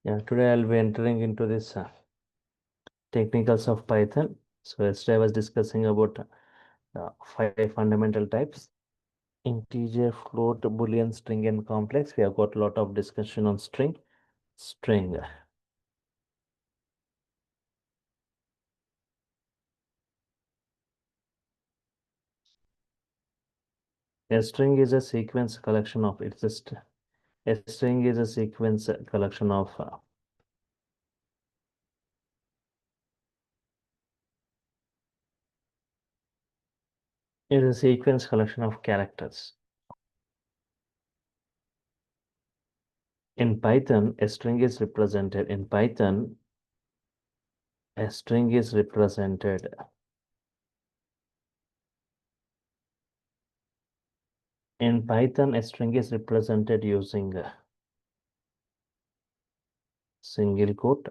Yeah, today I'll be entering into this technicals of Python. So yesterday I was discussing about five fundamental types: integer, float, boolean, string, and complex. We have got a lot of discussion on string. String. A string is a sequence collection of a string is a sequence collection of is a sequence collection of characters. In Python, a string is represented in Python. A string is represented in Python. A string is represented using single quote,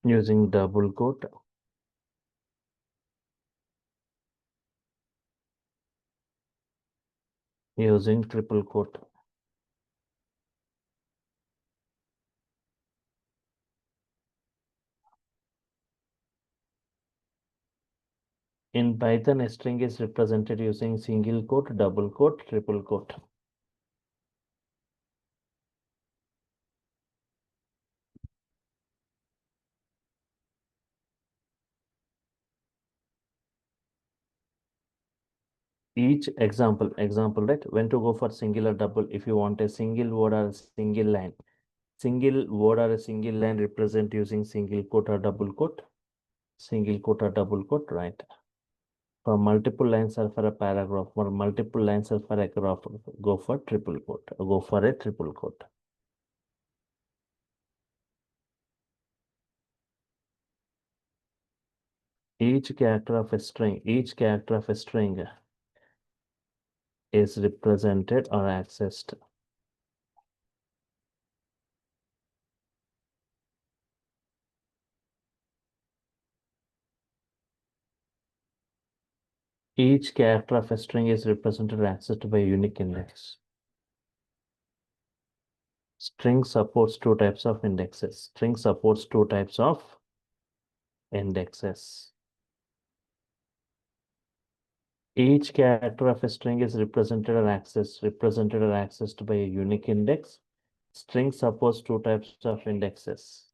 using double quote, using triple quote. In Python, a string is represented using single quote, double quote, triple quote. Each example, right? When to go for single or double, if you want a single word or a single line. Single word or a single line represent using single quote or double quote. Single quote or double quote, right? For multiple lines or for a paragraph, for multiple lines or for a graph, go for triple quote, go for a triple quote. Each character of a string is represented or accessed. Each character of a string is represented or accessed by a unique index. String supports two types of indexes. String supports two types of indexes. Each character of a string is represented or accessed by a unique index. String supports two types of indexes.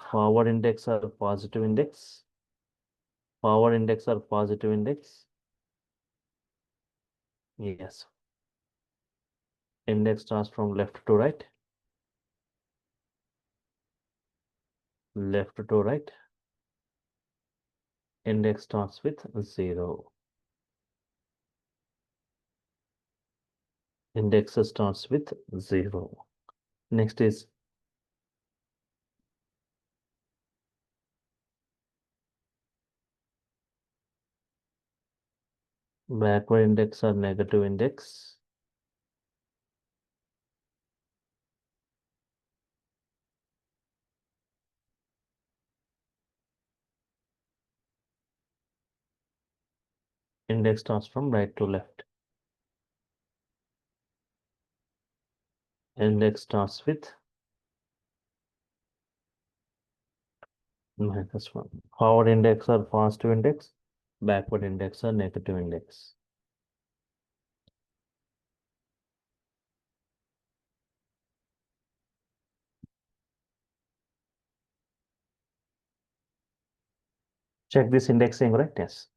Forward index or positive index. Forward index or positive index. Yes. Index starts from left to right. Left to right. Index starts with 0. Index starts with 0. Next is backward index or negative index. Index starts from right to left. Index starts with -1. Forward index or positive index. Backward index or negative index. Check this indexing, right? Yes.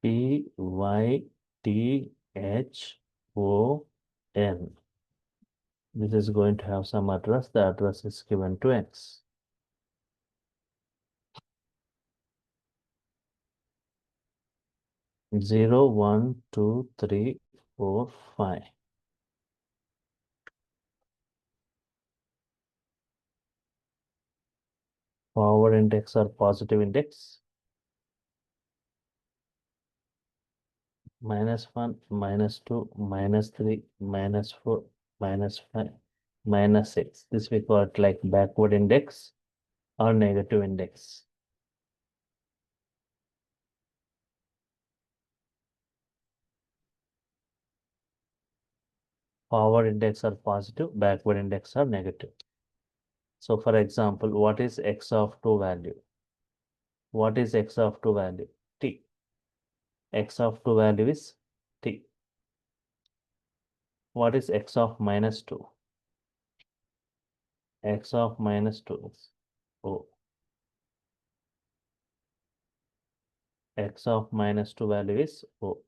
PYTHON. This is going to have some address. The address is given to X. Zero, 1, 2, 3, 4, 5. Forward index or positive index? -1, -2, -3, -4, -5, -6. This we call it like backward index or negative index. Forward index are positive, backward index are negative. So for example, what is x of 2 value? What is x of 2 value? T. X of 2 value is T. What is x of -2? X of -2 is O. X of -2 value is O.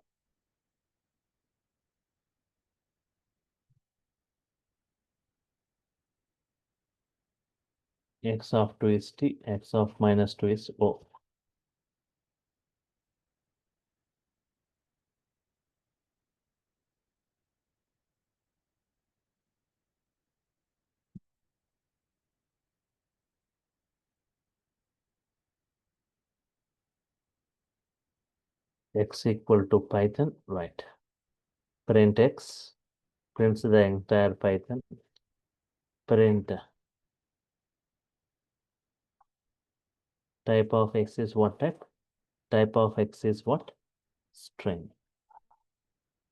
X of 2 is T. X of -2 is O. X equal to Python, right? Print X, prints the entire Python. Print type of X is what type? Type of X is what? String.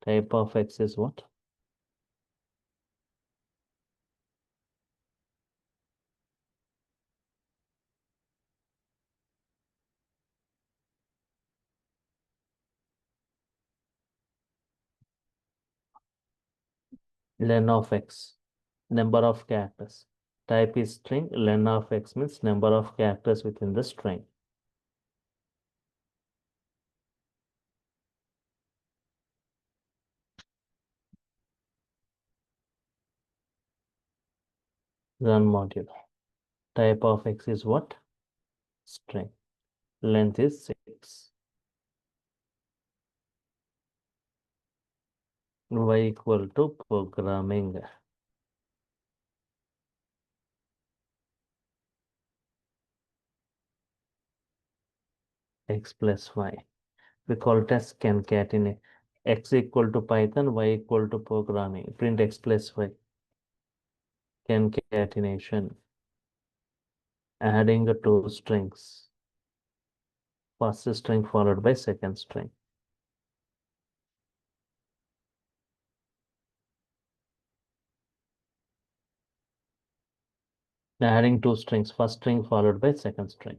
Type of X is what? Len of X, number of characters. Type is string. Len of X means number of characters within the string. Run module. Type of X is what? String. Length is 6. Y equal to programming. X plus Y. We call it as concatenate. X equal to Python, Y equal to programming. Print X plus Y. Concatenation. Adding two strings. First string followed by second string. Adding two strings, first string followed by second string.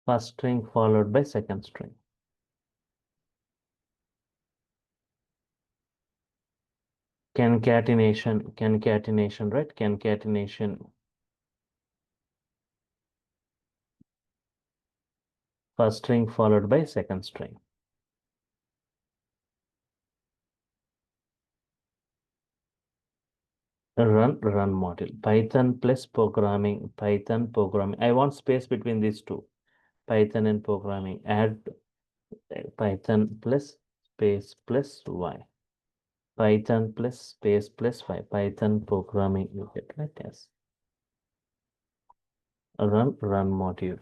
First string followed by second string. Concatenation, right? Concatenation. First string followed by second string. Run module. Python plus programming. Python programming. I want space between these two. Python and programming. Add Python plus space plus Y. Python plus space plus Y. Python programming. You get right? Yes. Run module.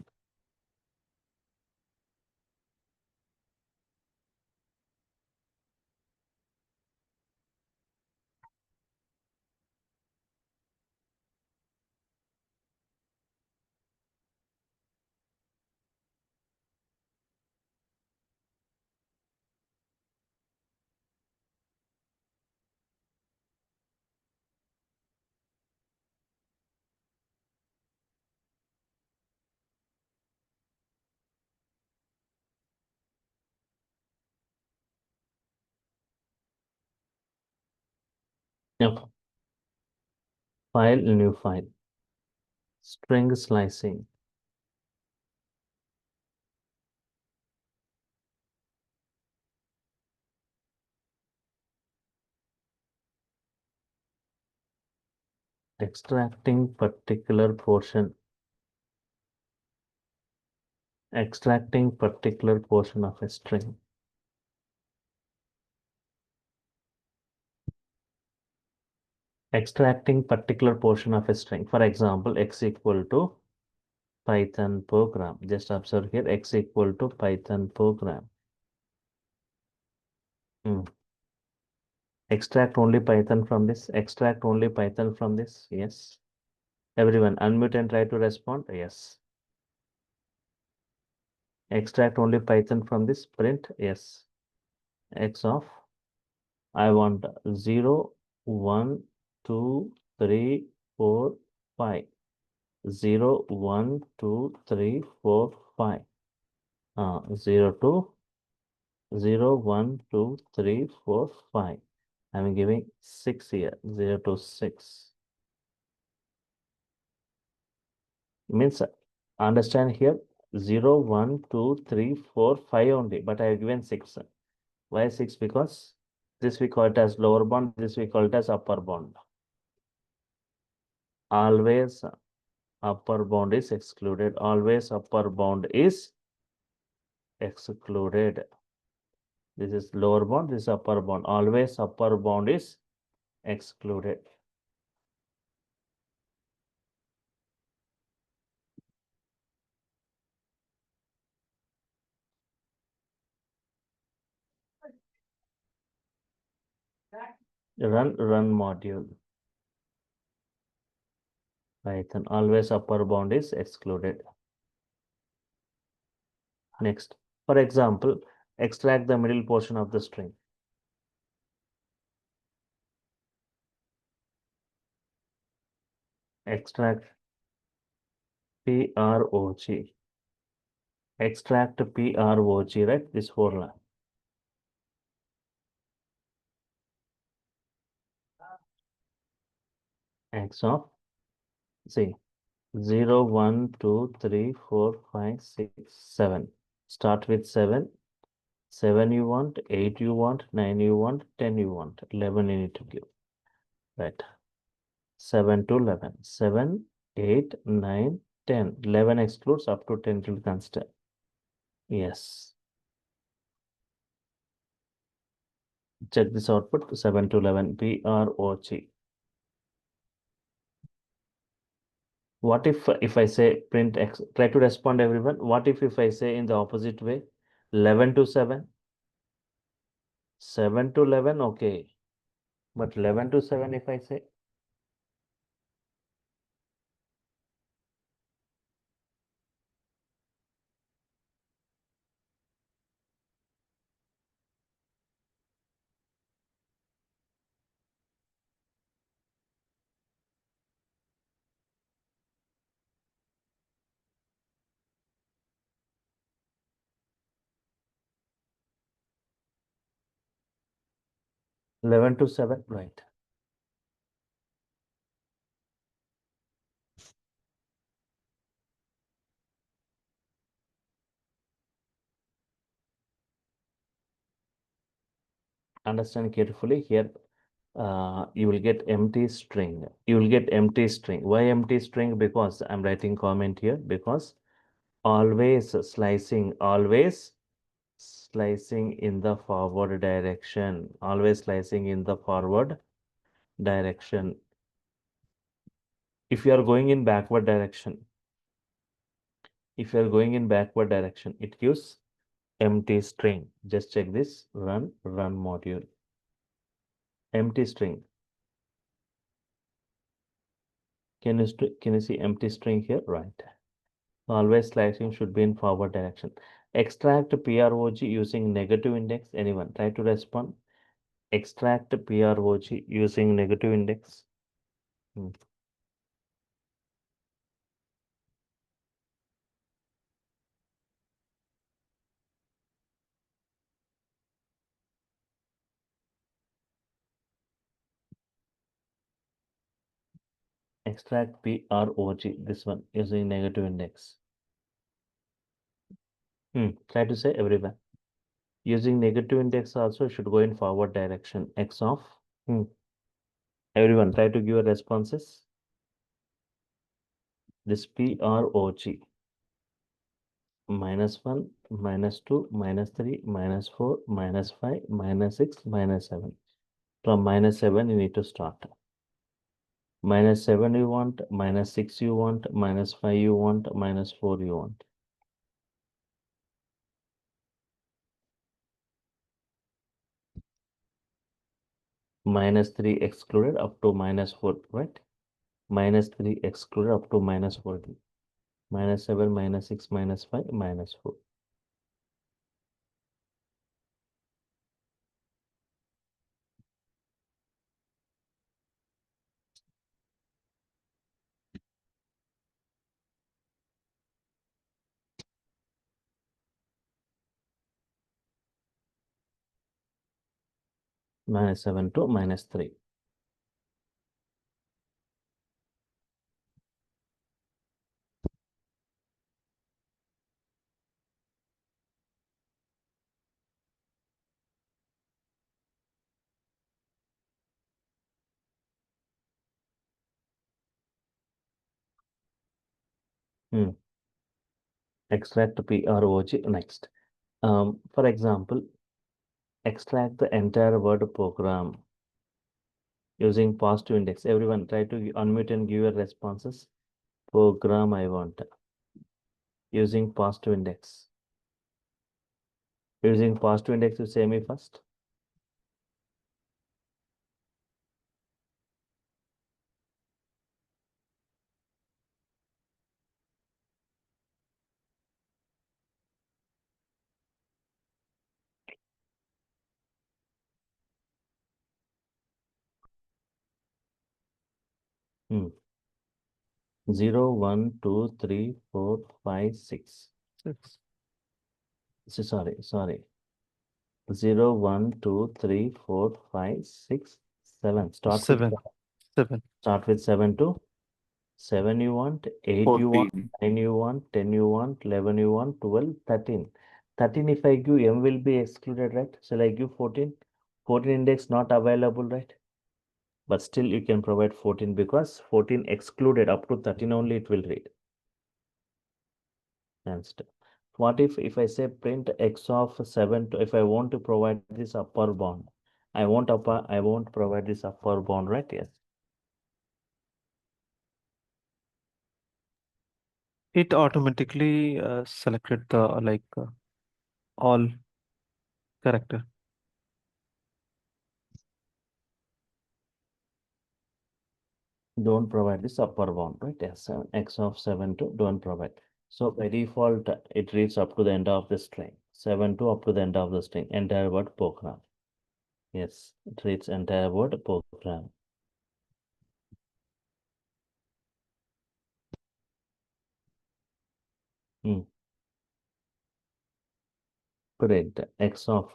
Yep. File, new file. String slicing. Extracting particular portion. Extracting particular portion of a string. Extracting particular portion of a string. For example, x equal to Python program. Just observe here, x equal to Python program. Extract only Python from this. Extract only Python from this. Yes. Everyone, unmute and try to respond. Yes. Extract only Python from this. Print. Yes. X of. I want 0, 1, 2, 3, 4, 5. 0, 1, 2, 3, 4, 5. 0, 2, 0, 1, 2, 3, 4, 5. I'm giving 6 here. 0 to 6. Means understand here 0, 1, 2, 3, 4, 5 only, but I have given 6. Why 6? Because this we call it as lower bound, this we call it as upper bound. Always upper bound is excluded. Always upper bound is excluded. This is lower bound, this is upper bound. Always upper bound is excluded. Run module. Python. Always upper bound is excluded. Next. For example, extract the middle portion of the string. Extract PROG. Extract PROG, right? This 4 line. X of, see, 0, 1, 2, 3, 4, 5, 6, 7. Start with 7. 7 you want, 8 you want, 9 you want, 10 you want, 11 you need to give. Right. 7 to 11. 7, 8, 9, 10. 11 excludes, up to 10 will consider. Yes. Check this output, 7 to 11, PROG. What if I say print X, try to respond everyone. What if I say in the opposite way, 11 to 7? 7 to 11, okay. But 11 to 7 if I say, 11 to 7, right. Understand carefully here. You will get empty string. You will get empty string. Why empty string? Because I'm writing comment here. Because always slicing in the forward direction. Always slicing in the forward direction. If you are going in backward direction, it gives empty string. Just check this. Run module. Empty string. Can you see empty string here? Right. Always slicing should be in forward direction. Extract PROG using negative index. Anyone try to respond? Extract PROG using negative index. Extract PROG, this one using negative index. Try to say everywhere. Using negative index also should go in forward direction. X of. Everyone try to give responses. this PROG, -1, -2, -3, -4, -5, -6, -7. From -7, you need to start. -7 you want, -6 you want, -5 you want, -4 you want. -3 excluded up to -4, right? -3 excluded up to -4. -7, -6, -5, -4. -7 to -3. Extract PROG next. For example, extract the entire word program using positive index. Everyone try to unmute and give your responses. Program I want using positive index. Using positive index, you say me first. 0, 1, 2, 3, 4, 5, 6. 6. Sorry. 0, 1, 2, 3, 4, 5, 6, 7. Start with 7. 7. Start with 7 to 7 you want, 8 you want, 14. 9 you want, 10 you want, 11 you want, 12, 13. 13 if I give M will be excluded, right? Shall I give 14? 14 index not available, right? But still you can provide 14 because 14 excluded up to 13 only it will read. And still. What if I say print x of 7 to, if I want to provide this upper bound, I won't provide this upper bound, right? Yes. It automatically selected the all character. Don't provide this upper bound, right? Yes, x of 7 to don't provide. So by default, it reads up to the end of the string. 7 to up to the end of the string, entire word program. Yes, it reads entire word program. Print x of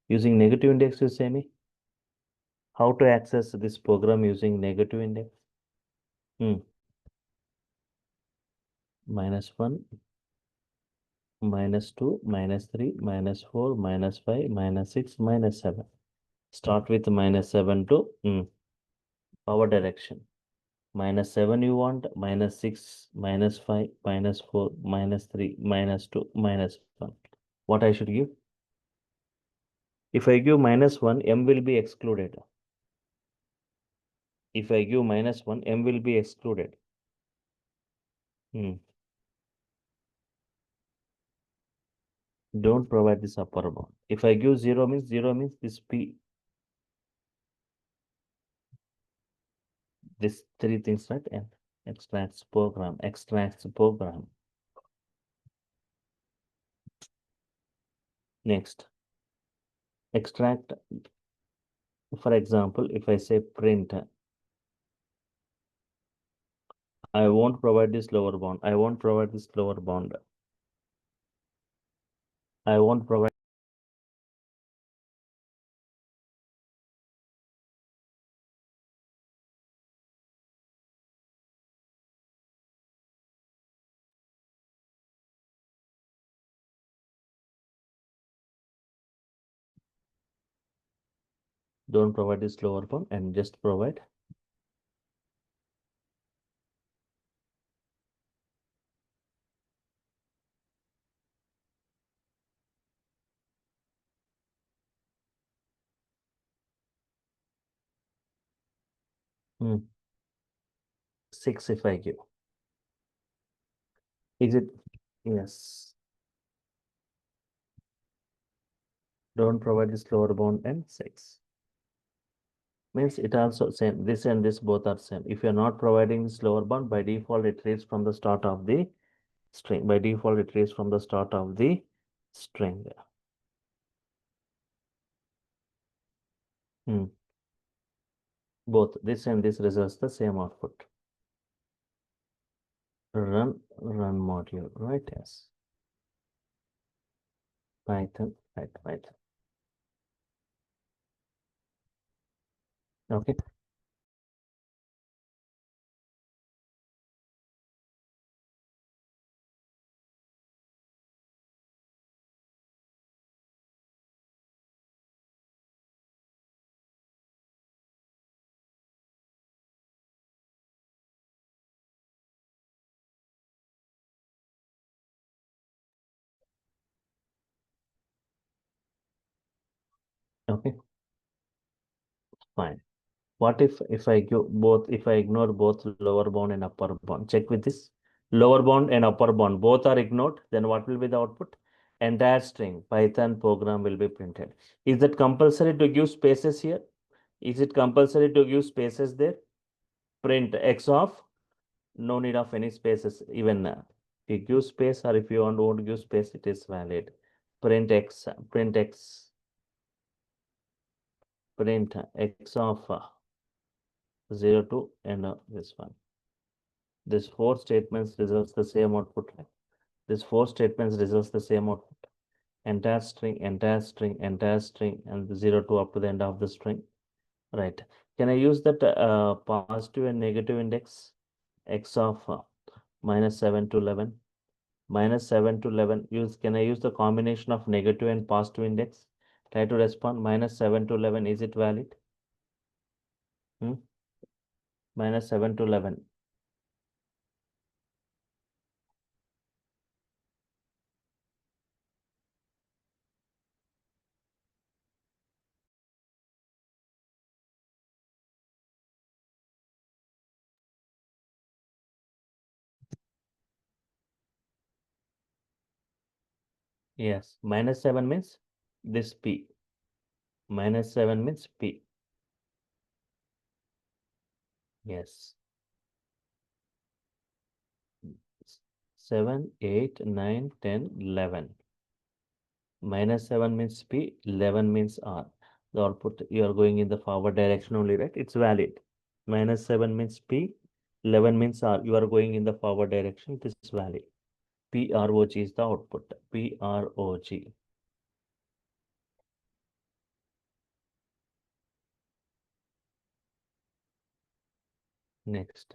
using negative index, you say me? How to access this program using negative index? -1, -2, -3, -4, -5, -6, -7. Start with -7 to power direction. -7 you want, -6, -5, -4, -3, -2, -1. What I should give? If I give -1, M will be excluded. If I give -1, M will be excluded. Don't provide this upper bound. If I give 0 means this P. This three things, right? And extracts program. Next, extract. For example, if I say print, I won't provide this lower bound. I won't provide this lower bound. I won't provide. Don't provide this lower bound and just provide Hmm. 6 if I give. Is it? Yes. Don't provide this lower bound and 6. Means it also same. This and this both are same. If you're not providing this lower bound, by default it reads from the start of the string. By default it reads from the start of the string. Hmm. Both this and this results the same output. Run module, right? Yes. Python, right. Okay. Okay. Fine. What if I give both, if I ignore both lower bound and upper bound? Check with this. Lower bound and upper bound, both are ignored. Then what will be the output? Entire string, Python program will be printed. Is that compulsory to give spaces here? Is it compulsory to give spaces there? Print X of, no need of any spaces. Even if you give space or if you won't give space, it is valid. Print X, print X, print X of 0 to and this one. This 4 statements results the same output. This 4 statements results the same output. Entire string, entire string, entire string, and the 0 to up to the end of the string. Right. Can I use that positive and negative index? X of -7 to 11. -7 to 11. Can I use the combination of negative and positive index? Try to respond. -7 to 11. Is it valid? Hmm? -7 to 11. Yes. -7 means this P. -7 means P. Yes. 7, 8, 9, 10, 11. -7 means P, 11 means R. The output, you are going in the forward direction only, right? It's valid. -7 means P, 11 means R. You are going in the forward direction. This is valid. PROG is the output. PROG. Next.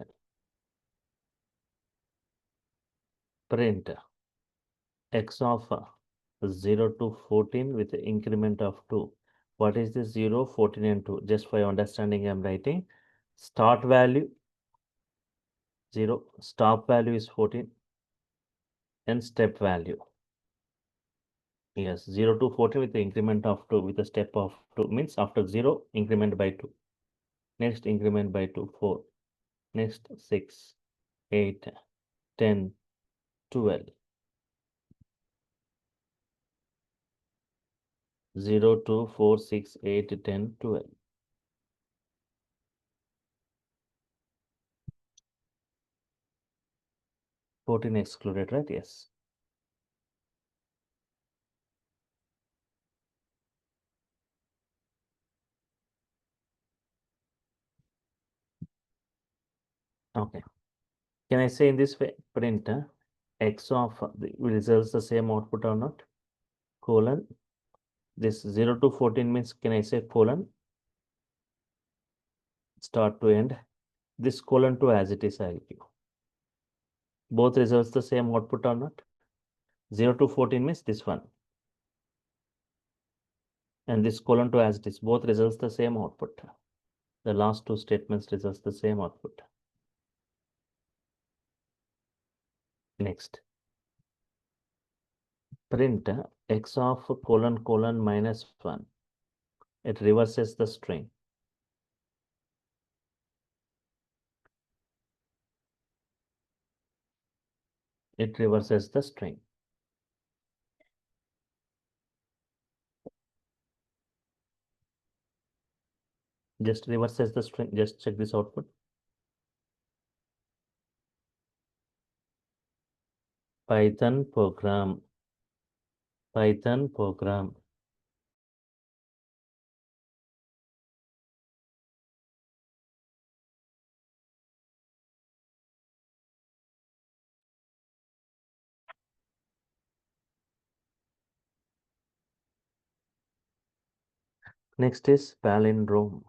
Print X of 0 to 14 with the increment of 2. What is this 0, 14 and 2? Just for your understanding, I'm writing. Start value 0, stop value is 14, and step value. Yes, 0 to 14 with the increment of 2 with a step of 2 means after 0, increment by 2. Next increment by 2, 4. Next 6, 8, 10, 12. 0, 2, 4, 6, 8, 10, 12. 14 excluded, right? Yes. Okay. Can I say in this way? Print X of the results the same output or not? Colon. This 0 to 14 means, can I say colon? Start to end. This colon to as it is, I'll give. Both results the same output or not? 0 to 14 means this one. And this colon to as it is. Both results the same output. The last two statements results the same output. Next. Print X of colon colon -1. It reverses the string. It reverses the string. Just reverses the string. Just check this output. Python program. Python program. Next is palindrome.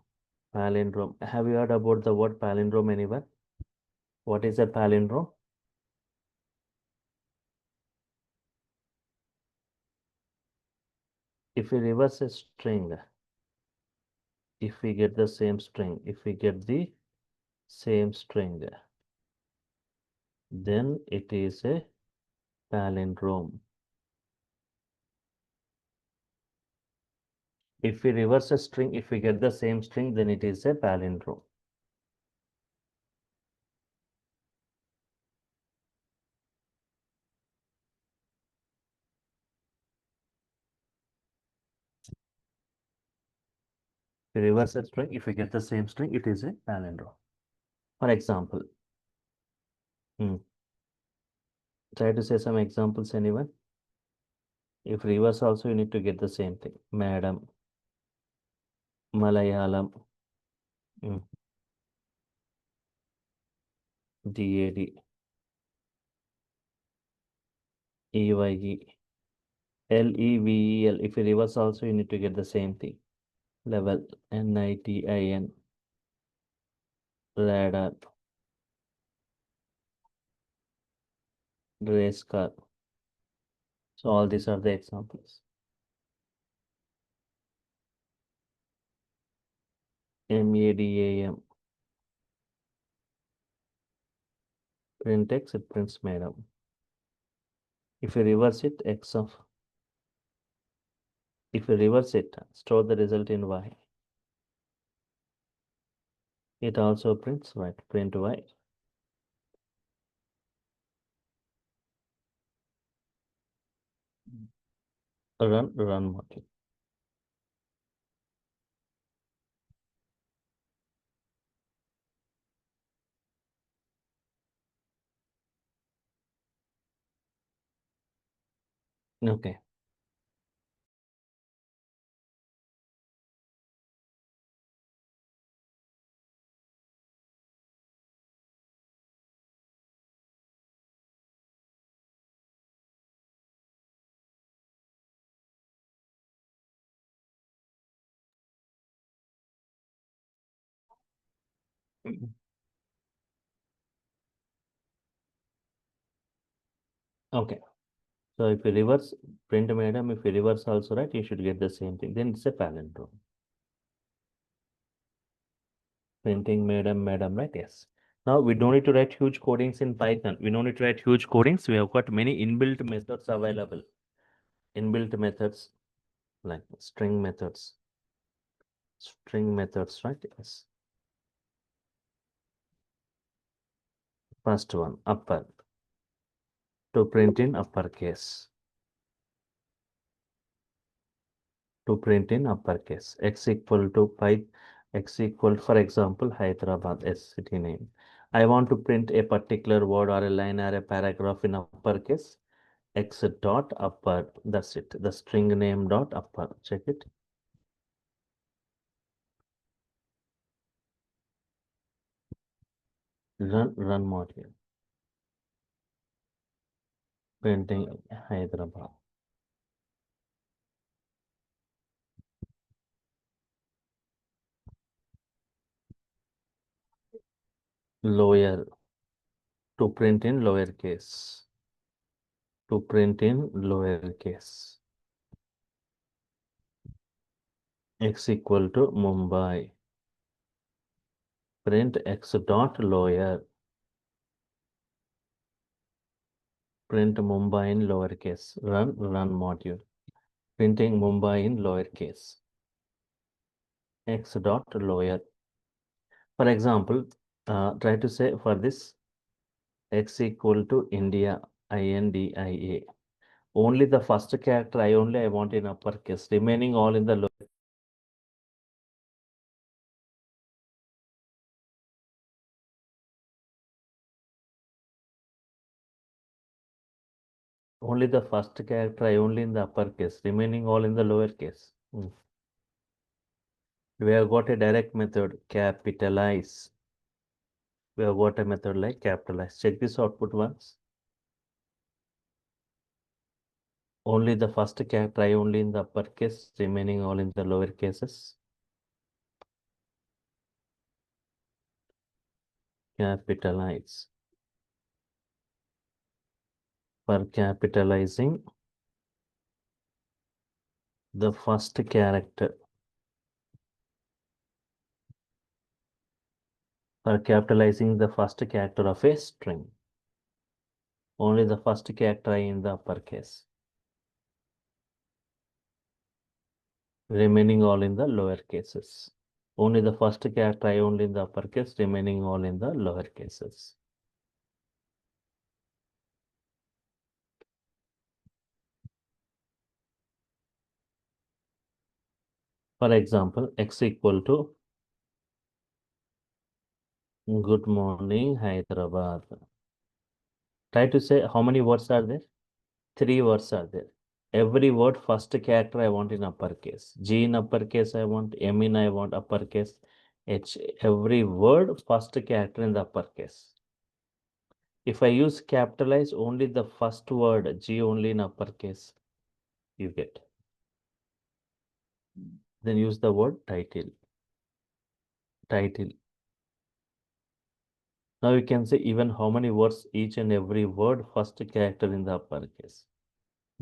Palindrome. Have you heard about the word palindrome anywhere? What is a palindrome? If we reverse a string, if we get the same string, then it is a palindrome. If we reverse a string, if we get the same string, then it is a palindrome. If we reverse a string, if we get the same string, it is a palindrome. For example, try to say some examples, anyone? If reverse also, you need to get the same thing. Madam, Malayalam, DAD, EYE, LEVEL. If you reverse also, you need to get the same thing. Level, NITIN, radar, race car. So all these are the examples. MADAM, print X, it prints madam. If you reverse it, if you reverse it, store the result in Y. It also prints Y, print Y. Run module. Okay. Okay. So if you reverse print madam, if you reverse also, right, you should get the same thing. Then it's a palindrome. Printing madam, right? Yes. Now we don't need to write huge codings in Python. We don't need to write huge codings. We have got many inbuilt methods available. Inbuilt methods like string methods. String methods, right? Yes. First one, upper. To print in uppercase. To print in uppercase. X equal to pi, X equal, for example, Hyderabad, S city name. I want to print a particular word or a line or a paragraph in uppercase. X dot upper, that's it. The string name dot upper. Check it. Run module. Printing Hyderabad. Lower. To print in lowercase. To print in lowercase. X equal to Mumbai. Print X dot lower. Print Mumbai in lowercase. Run module. Printing Mumbai in lowercase. X dot lower. For example, try to say for this X equal to India. India. Only the first character I want in uppercase, remaining all in the lower. Only the first character I only in the uppercase, remaining all in the lowercase. We have got a direct method, capitalize. We have got a method like capitalize. Check this output once. Only the first character I only in the uppercase, remaining all in the lower cases. Capitalize. For capitalizing the first character. For capitalizing the first character of a string. Only the first character I in the uppercase. Remaining all in the lower cases. Only the first character I only in the uppercase, remaining all in the lower cases. For example, x equal to good morning, Hyderabad. Try to say how many words are there? 3 words are there. Every word, first character I want in uppercase. G in uppercase I want, M in I want uppercase, H. Every word, first character in the uppercase. If I use capitalize only the first word, G only in uppercase, you get. Then use the word title. Title. Now you can say even how many words, each and every word, first character in the uppercase.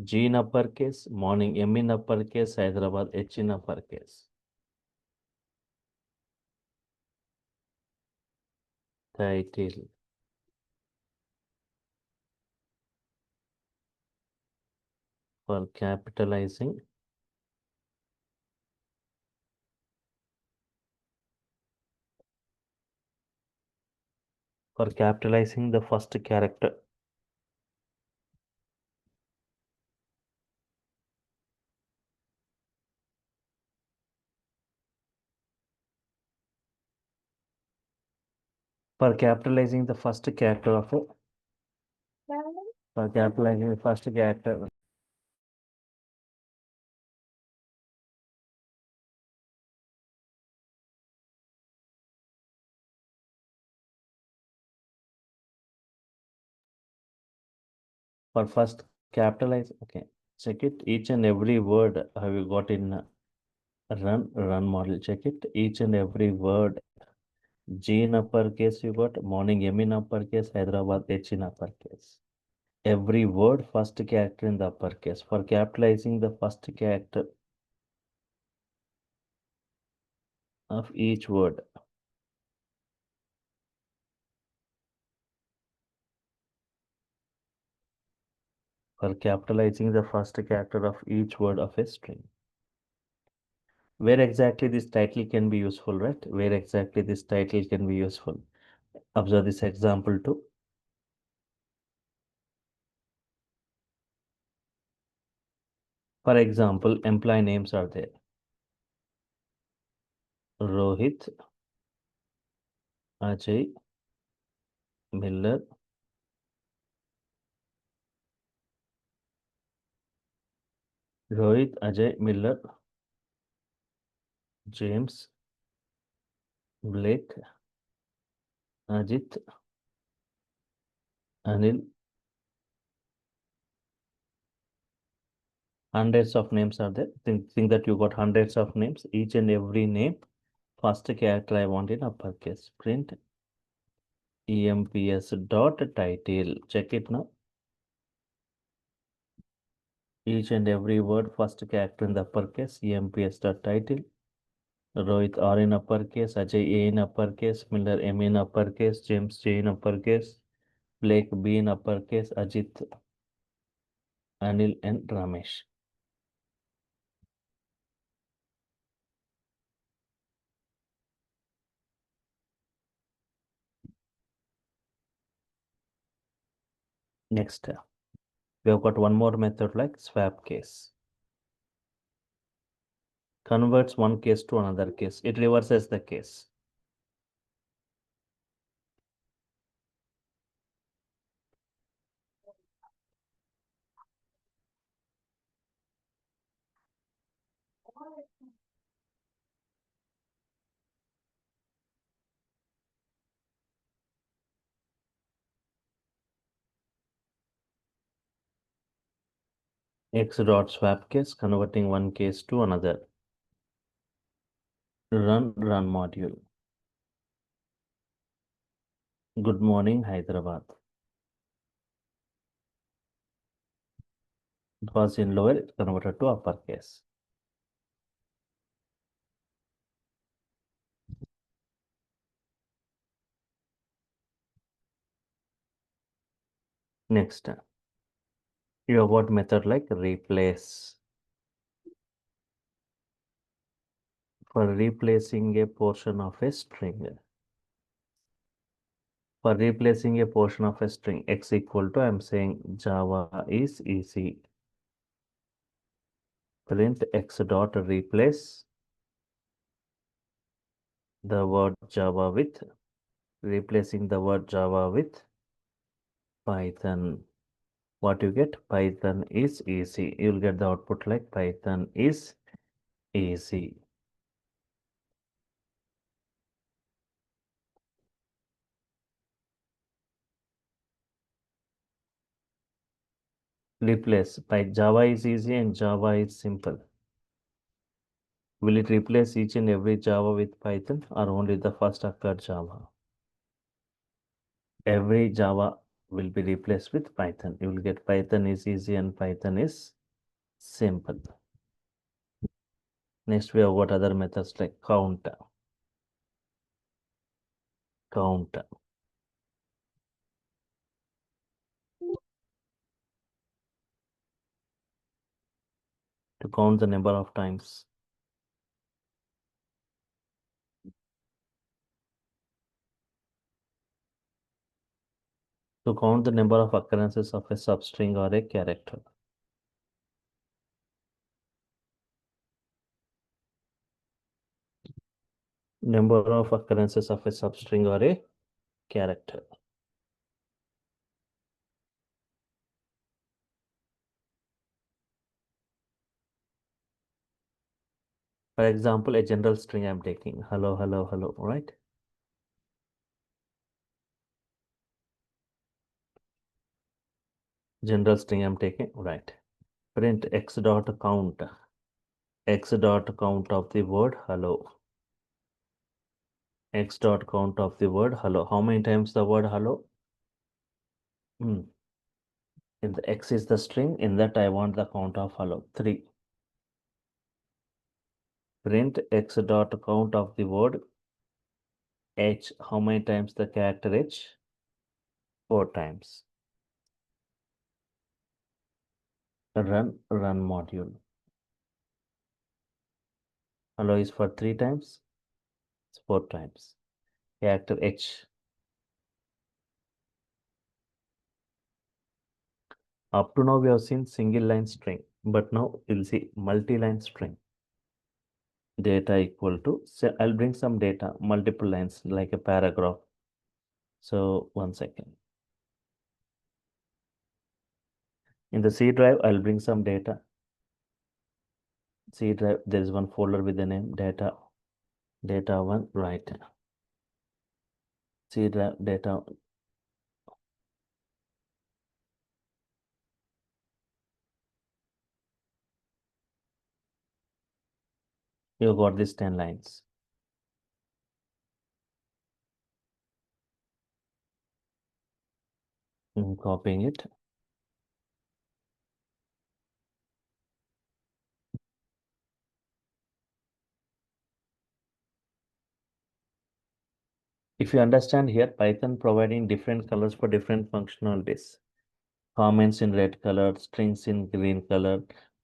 G in uppercase, morning, M in uppercase, Hyderabad, H in uppercase. Title. For capitalizing the first character. For capitalizing the first character of a for capitalizing the first character. For first capitalize, okay. Check it. Each and every word have you got in run model. Check it. Each and every word. G in uppercase you got, morning M in uppercase, Hyderabad H in uppercase. Every word, first character in the uppercase. For capitalizing the first character of each word. For capitalizing the first character of each word of a string. Where exactly this title can be useful, right? Where exactly this title can be useful. Observe this example too. For example, employee names are there. Rohit, Ajay, Miller, Rohit, Ajay, Miller, James, Blake, Ajit, Anil. Hundreds of names are there. Think that you got hundreds of names. Each and every name, first character I want in uppercase. Print emps dot title. Check it now. Each and every word, first character in the uppercase. Emps dot title. Rohit R in uppercase. Ajay A in uppercase. Miller M in uppercase. James J in uppercase. Blake B in uppercase. Ajit, Anil and Ramesh. Next. We have got one more method like swap case. Converts one case to another case. It reverses the case. X dot swap case, converting one case to another. Run module. Good morning, Hyderabad. It was in lower, it converted to uppercase. Next, you have got method like replace. For replacing a portion of a string. For replacing a portion of a string, x equal to, I'm saying Java is easy. Print x dot replace the word Java with, replacing the word Java with Python. What you get? Python is easy. You'll get the output like Python is easy. Replace by Java is easy and Java is simple. Will it replace each and every Java with Python or only the first occurred Java? Every Java will be replaced with Python. You will get Python is easy and Python is simple. Next, we have got other methods like count. Count. To count the number of times. To count the number of occurrences of a substring or a character. Number of occurrences of a substring or a character. For example, a general string I'm taking. Hello, hello, hello, right? General string I'm taking, right? Print x dot count. X dot count of the word hello. X dot count of the word hello. How many times the word hello? If the X is the string, in that I want the count of hello. 3. Print X dot count of the word H. How many times the character H? 4 times. Run module. Hello is for 3 times. It's 4 times. Character H. Up to now we have seen single line string, but now we'll see multi-line string. Data equal to, so I'll bring some data, multiple lines like a paragraph. So 1 second. In the C drive, I'll bring some data. C drive, there is one folder with the name data 1, right? C drive data. You got these 10 lines. I'm copying it. If you understand here, Python providing different colors for different functionalities. Comments in red color, strings in green color,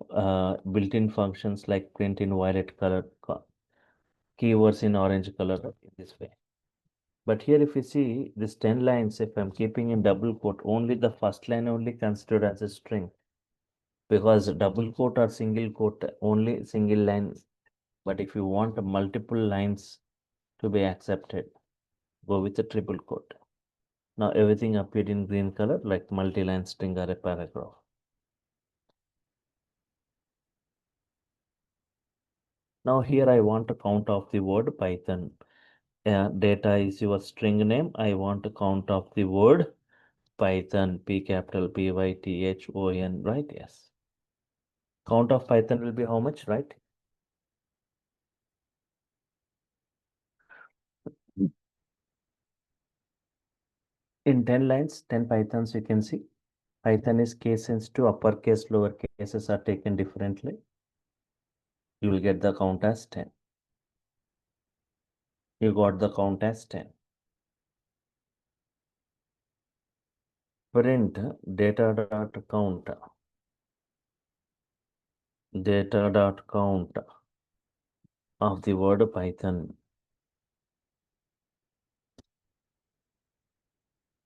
built-in functions like print in violet color, keywords in orange color in this way. But here if you see this 10 lines, if I'm keeping in double quote, only the first line only considered as a string, because double quote or single quote only single line. But if you want multiple lines to be accepted, go with a triple quote. Now everything appeared in green color like multi-line string or a paragraph. Now here I want to count off the word Python. Data is your string name. I want to count off the word Python, P capital Python, right? Yes. Count of Python will be how much, right? In 10 lines, 10 Pythons you can see. Python is case sensitive, uppercase, lower cases are taken differently. You will get the count as 10. You got the count as 10. Print data.count data.count of the word Python.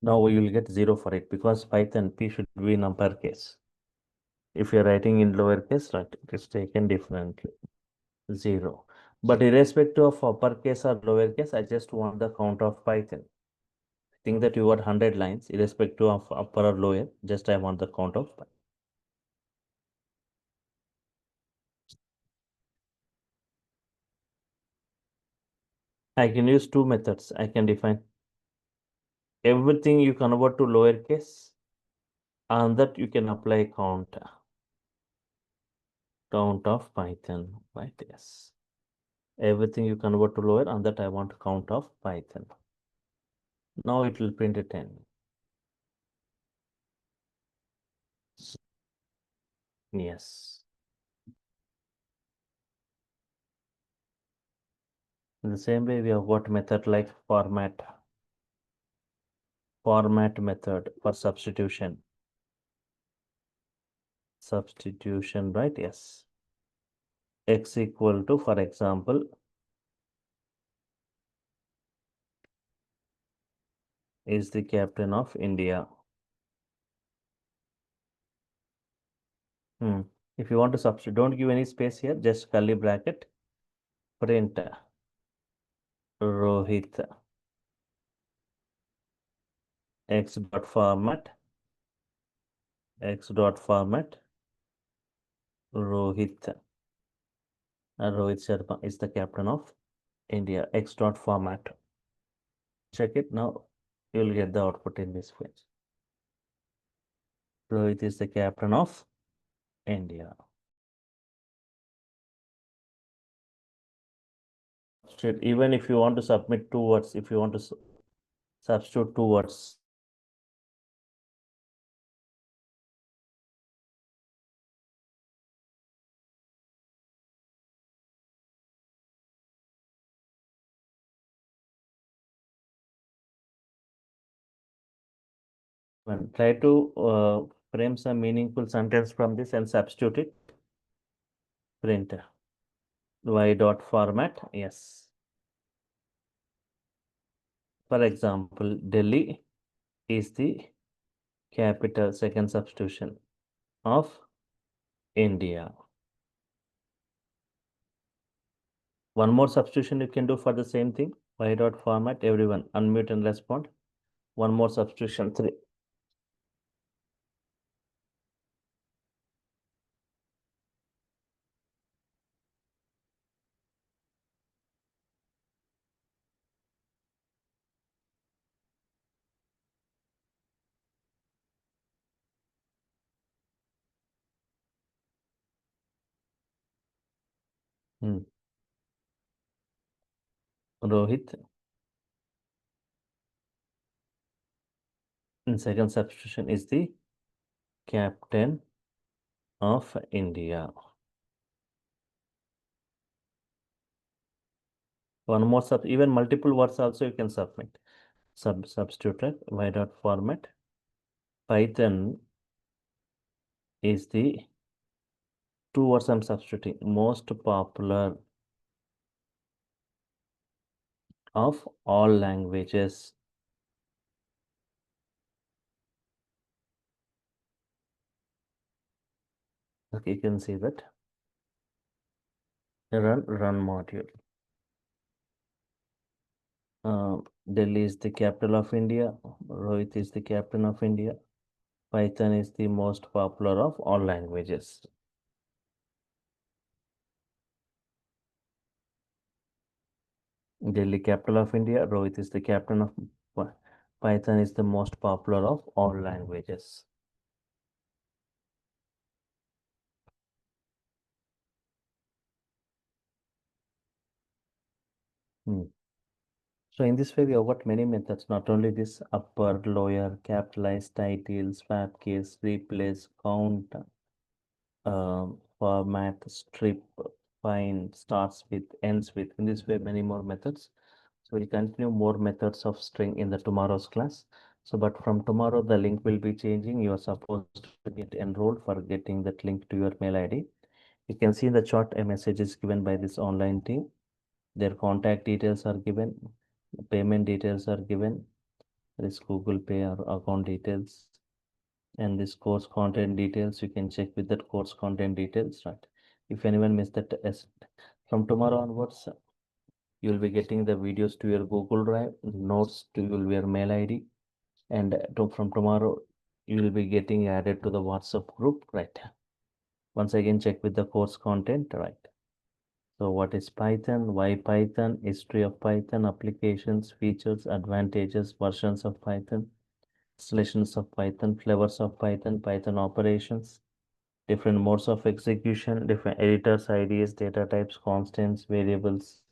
Now you will get 0 for it because Python P should be in uppercase. If you're writing in lowercase, right, it is taken differently. 0. But irrespective of uppercase or lowercase, I just want the count of Python. Think that you got 100 lines, irrespective of upper or lower, just I want the count of Python. I can use two methods. I can define everything you convert to lowercase, and that you can apply count of Python, right? Yes. Everything you convert to lower, and that I want count of Python. Now it will print a 10. Yes. In the same way, we have got method like format method for substitution. Substitution, right? Yes. X equal to, for example, is the captain of India. If you want to substitute, don't give any space here, just curly bracket, print Rohit x dot format Rohit. Rohit Sharma is the captain of India. X dot format. Check it now. You will get the output in this way. Rohit is the captain of India. Even if you want to submit two words, if you want to substitute two words, try to frame some meaningful sentence from this and substitute it. Print y dot format. Yes. For example, Delhi is the capital, second substitution of India. One more substitution you can do for the same thing. Y dot format. Everyone unmute and respond. One more substitution. 3. Rohit. And second substitution is the captain of India. One more even multiple words also you can submit. Substitute it. Y dot format. Python is the two words I'm substituting. Most popular of all languages. Okay, you can see that. Run module. Uh, Delhi is the capital of India. Rohit is the captain of India. Python is the most popular of all languages. Delhi, capital of India. Rohit is the captain of Python is the most popular of all languages. Hmm. So in this way, we have got many methods, not only this upper, lower, capitalize, title, swap case, replace, count, format, strip, find, starts with, ends with. In this way, many more methods. So we'll continue more methods of string in the tomorrow's class. So, but from tomorrow, the link will be changing. You are supposed to get enrolled for getting that link to your mail ID. You can see in the chart a message is given by this online team. Their contact details are given, payment details are given, this Google Pay or account details, and this course content details. You can check with that course content details, right? If anyone missed that test, from tomorrow onwards, you will be getting the videos to your Google Drive, notes to your mail ID, and from tomorrow, you will be getting added to the WhatsApp group, right? Once again, check with the course content, right? So what is Python? Why Python? History of Python, applications, features, advantages, versions of Python, installations of Python, flavors of Python, Python operations, different modes of execution, different editors, IDs, data types, constants, variables,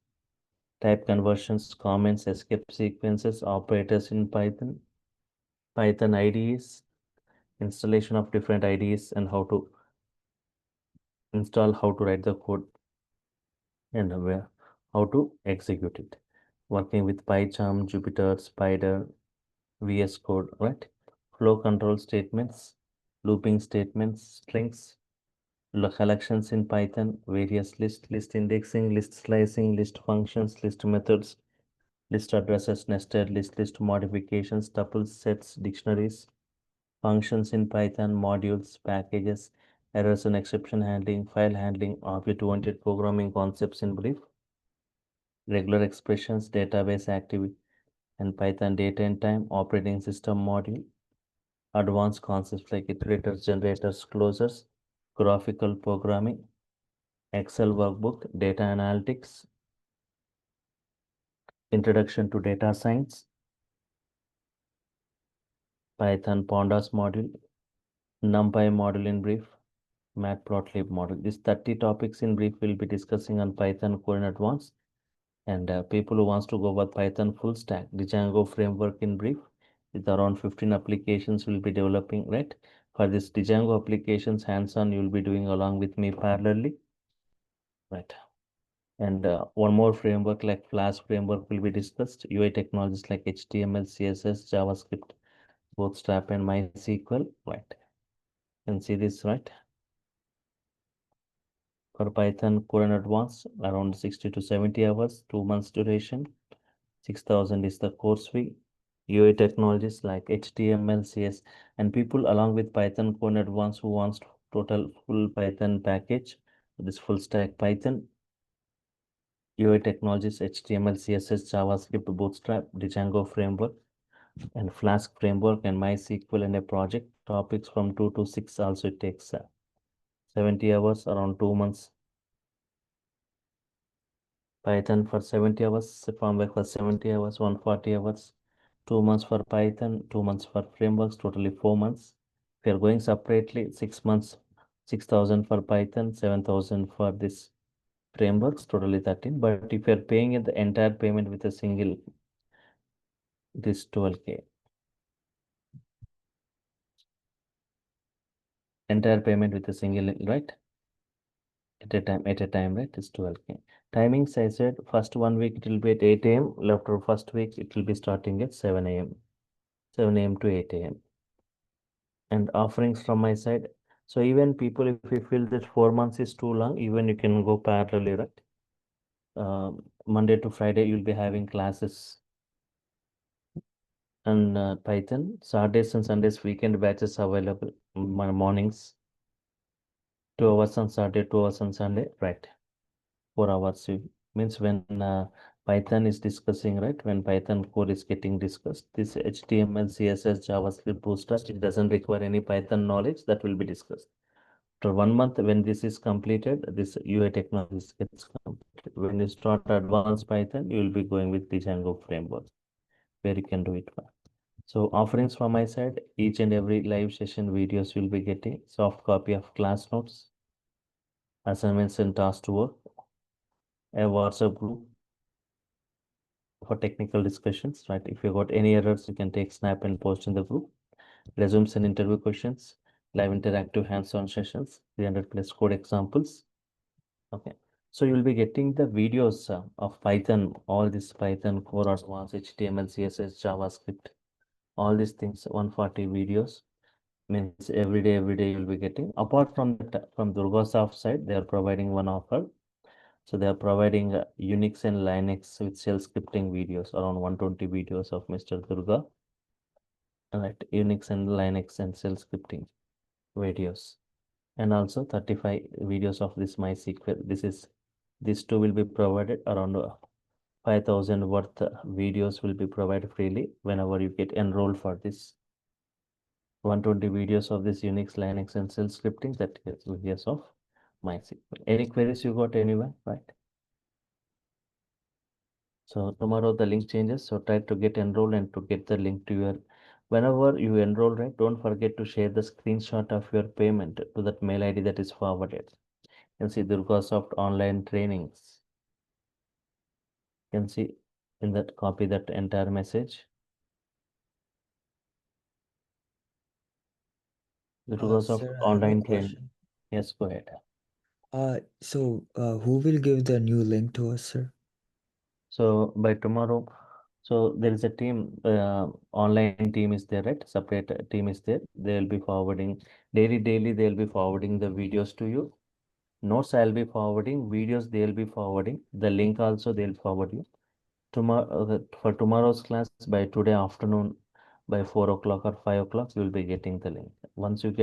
type conversions, comments, escape sequences, operators in Python, Python IDEs, installation of different IDEs and how to install, how to write the code and where, how to execute it. Working with PyCharm, Jupyter, Spider, VS Code, right? Flow control statements, looping statements, strings, collections in Python, various list indexing, list slicing, list functions, list methods, list addresses, nested list modifications, tuples, sets, dictionaries, functions in Python, modules, packages, errors and exception handling, file handling, object-oriented programming concepts in brief, regular expressions, database activity, and Python data and time, operating system module, advanced concepts like iterators, generators, closures, graphical programming, Excel workbook, data analytics, introduction to data science, Python pandas module, NumPy module in brief, Matplotlib module. These 30 topics in brief will be discussing on Python core in advance. And people who wants to go with Python full stack, the Django framework in brief, with around 15 applications will be developing, right? For this Django applications hands-on, you will be doing along with me parallelly, right? And one more framework like Flash framework will be discussed. UI technologies like HTML, CSS, JavaScript, Bootstrap, and MySQL, right? You can see this, right? For Python core and advanced, around 60 to 70 hours, 2 months duration. 6,000 is the course fee. UI technologies like HTML, CS, and people along with Python core and advanced who wants total full Python package. This full stack Python, UI technologies, HTML, CSS, JavaScript, Bootstrap, Django framework, and Flask framework, and MySQL and a project. Topics from 2 to 6 also it takes 70 hours, around 2 months. Python for 70 hours, framework for 70 hours, 140 hours, 2 months for Python, 2 months for frameworks, totally 4 months. If you're going separately, 6 months, 6,000 for Python, 7,000 for this frameworks, totally 13. But if you're paying it the entire payment with a single, this 12K. Entire payment with a single, right? At a time, right? It's 12K. Timings, I said, first 1 week it will be at 8 a.m. After first week, it will be starting at 7 a.m. 7 a.m. to 8 a.m. And offerings from my side. So even people, if you feel that 4 months is too long, even you can go parallelly, right? Monday to Friday, you'll be having classes and Python. Saturdays and Sundays, weekend batches available. Mornings, 2 hours on Saturday, 2 hours on Sunday, right? 4 hours means when Python is discussing, right? When Python code is getting discussed, this HTML, CSS, JavaScript, Bootstrap, it doesn't require any Python knowledge that will be discussed. After 1 month, when this is completed, this UI technology gets completed. When you start advanced Python, you will be going with the Django framework where you can do it. So offerings from my side, each and every live session videos will be getting soft copy of class notes, assignments and task to work, a WhatsApp group for technical discussions, right? If you got any errors, you can take snap and post in the group. Resumes and interview questions, live interactive hands-on sessions, 300 plus code examples. Okay. So you'll be getting the videos of Python, all this Python core advanced HTML, CSS, JavaScript, all these things, 140 videos. Means every day you'll be getting. Apart from that, from DurgaSoft side, they are providing one offer. So they are providing Unix and Linux with shell scripting videos, around 120 videos of Mr. Durga. Right, Unix and Linux and shell scripting videos. And also 35 videos of this MySQL. These two will be provided around 5,000 worth videos will be provided freely whenever you get enrolled for this 120 videos of this Unix, Linux, and shell scripting that is videos of MySQL. Any queries you got anyone, right? So tomorrow the link changes. So try to get enrolled and to get the link to your, whenever you enroll, right? Don't forget to share the screenshot of your payment to that mail ID that is forwarded. You can see DurgaSoft online trainings. You can see in that copy that entire message. DurgaSoft Sir, I have a online training. question. Yes, go ahead. Who will give the new link to us, sir? So by tomorrow, so there is a team, online team is there, right? Separate team is there. They will be forwarding daily. They will be forwarding the videos to you. Notes I'll be forwarding, videos they'll be forwarding. The link also they'll forward you. Tomorrow for tomorrow's class by today afternoon by 4 o'clock or 5 o'clock, you'll be getting the link. Once you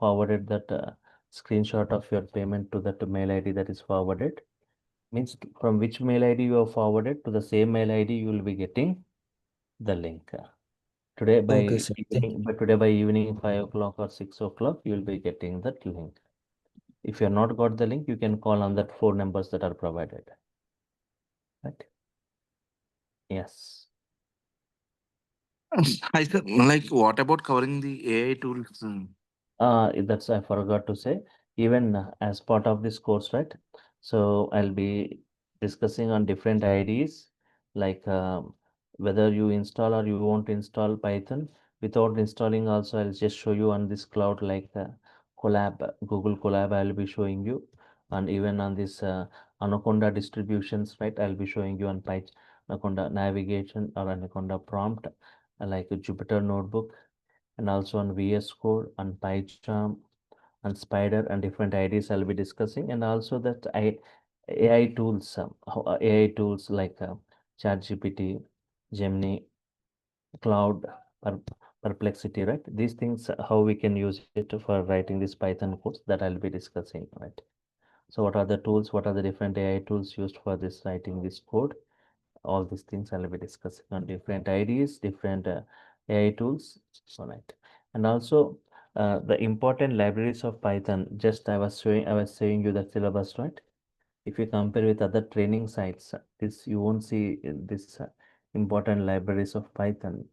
forwarded that screenshot of your payment to that mail ID that is forwarded, means from which mail ID you have forwarded to the same mail ID you will be getting the link. Today Okay, by sir. Thank you. evening, but today by evening 5 o'clock or 6 o'clock, you will be getting that link. If you have not got the link, you can call on that four numbers that are provided. Right? Yes. I said, like, what about covering the AI tools? That's I forgot to say. Even as part of this course, right? So I'll be discussing on different IDs, like whether you install or you won't install Python. Without installing, also I'll just show you on this cloud, like Colab, Google Colab. I'll be showing you, and even on this Anaconda distributions, right? I'll be showing you on Python, Anaconda navigation or Anaconda prompt, like a Jupyter notebook, and also on VS Code, on PyCharm, on Spider, and different IDs I'll be discussing, and also that AI tools, AI tools like ChatGPT, Gemini, Cloud, per Perplexity, right? These things, how we can use it for writing this Python codes that I'll be discussing, right? So what are the tools? What are the different AI tools used for this writing this code? All these things I'll be discussing on different IDs, different AI tools. All right. And also the important libraries of Python. Just I was showing you the syllabus, right? If you compare with other training sites, this you won't see this important libraries of Python.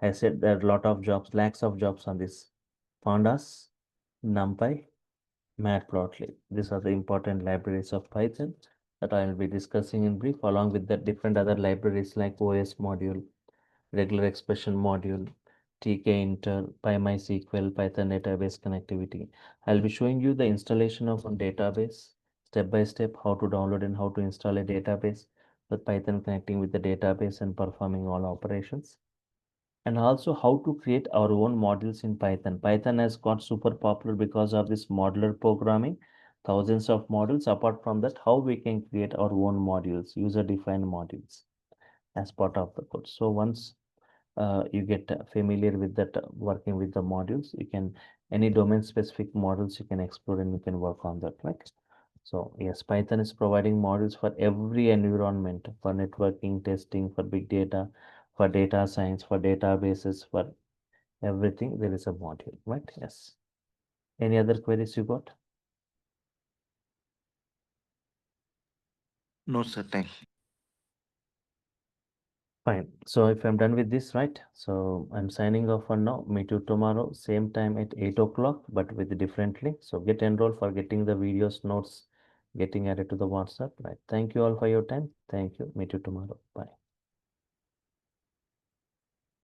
I said there are a lot of jobs, lakhs of jobs on this. Pandas, NumPy, Matplotlib. These are the important libraries of Python that I will be discussing in brief, along with the different other libraries like OS module, regular expression module, tkinter, PyMySQL, Python database connectivity. I'll be showing you the installation of one database, step by step, how to download and how to install a database with Python connecting with the database and performing all operations. And also how to create our own modules in Python. Python has got super popular because of this modular programming. thousands of modules. Apart from that, how we can create our own modules, user-defined modules as part of the code. So once you get familiar with that, working with the modules, you can, any domain specific models you can explore and you can work on that, right? So yes, Python is providing modules for every environment, for networking, testing, for big data, for data science, for databases, for everything. There is a module, right? Yes. Any other queries you got? No, sir. Thank you. Fine. So if I'm done with this, right? So I'm signing off for now. Meet you tomorrow, same time at 8 o'clock, but with a different link. So get enrolled for getting the videos, notes, getting added to the WhatsApp, right? Thank you all for your time. Thank you. Meet you tomorrow. Bye.